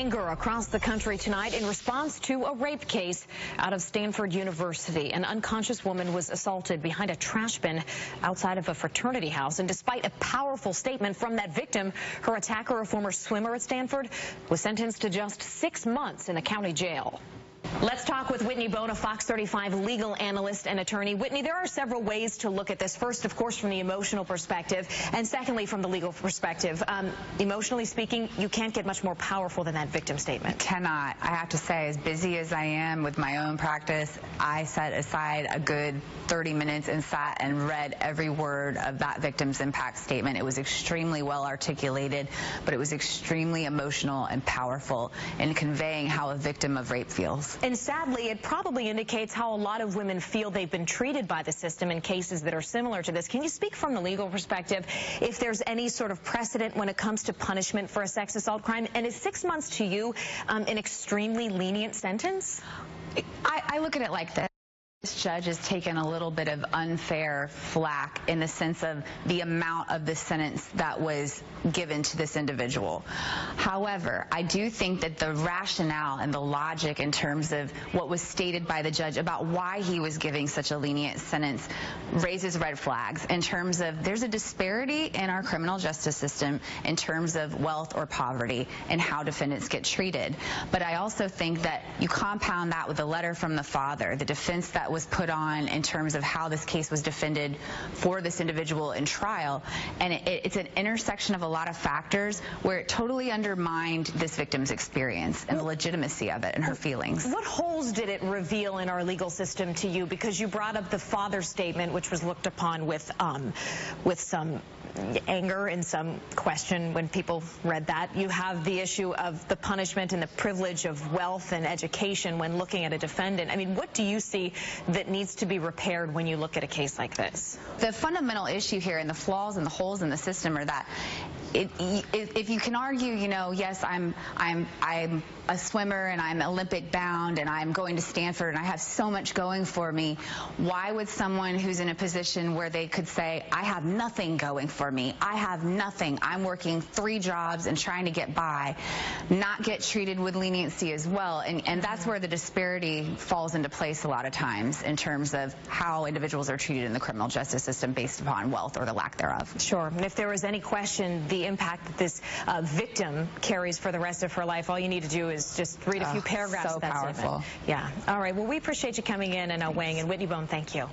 anger across the country tonight in response to a rape case out of Stanford University. An unconscious woman was assaulted behind a trash bin outside of a fraternity house. And despite a powerful statement from that victim, her attacker, a former swimmer at Stanford, was sentenced to just 6 months in a county jail. Let's talk with Whitney Boan, a Fox 35 legal analyst and attorney. Whitney, there are several ways to look at this. First, of course, from the emotional perspective, and secondly, from the legal perspective. Emotionally speaking, you can't get much more powerful than that victim statement. Cannot. I have to say, as busy as I am with my own practice, I set aside a good 30 minutes and sat and read every word of that victim's impact statement. It was extremely well articulated, but it was extremely emotional and powerful in conveying how a victim of rape feels. And sadly, it probably indicates how a lot of women feel they've been treated by the system in cases that are similar to this. Can you speak from the legal perspective if there's any sort of precedent when it comes to punishment for a sex assault crime? And is 6 months to you an extremely lenient sentence? I look at it like this. This judge has taken a little bit of unfair flack in the sense of the amount of the sentence that was given to this individual. However, I do think that the rationale and the logic in terms of what was stated by the judge about why he was giving such a lenient sentence raises red flags in terms of there's a disparity in our criminal justice system in terms of wealth or poverty and how defendants get treated. But I also think that you compound that with a letter from the father, the defense that was put on in terms of how this case was defended for this individual in trial, and it's an intersection of a lot of factors where it totally undermined this victim's experience and the legitimacy of it and her feelings. What holes did it reveal in our legal system to you? Because you brought up the father's statement, which was looked upon with some anger and some question when people read that. You have the issue of the punishment and the privilege of wealth and education when looking at a defendant. I mean, what do you see that needs to be repaired when you look at a case like this? The fundamental issue here and the flaws and the holes in the system are that if you can argue, you know, yes, I'm a swimmer and I'm Olympic bound and I'm going to Stanford and I have so much going for me, why would someone who's in a position where they could say, I have nothing going for me, I have nothing, I'm working 3 jobs and trying to get by, not get treated with leniency as well? And that's where the disparity falls into place a lot of times in terms of how individuals are treated in the criminal justice system based upon wealth or the lack thereof. Sure. And if there was any question, the impact that this victim carries for the rest of her life, all you need to do is just read a few paragraphs of that statement. So powerful. Yeah. All right. Well, we appreciate you coming in and weighing in. Whitney Boan, thank you.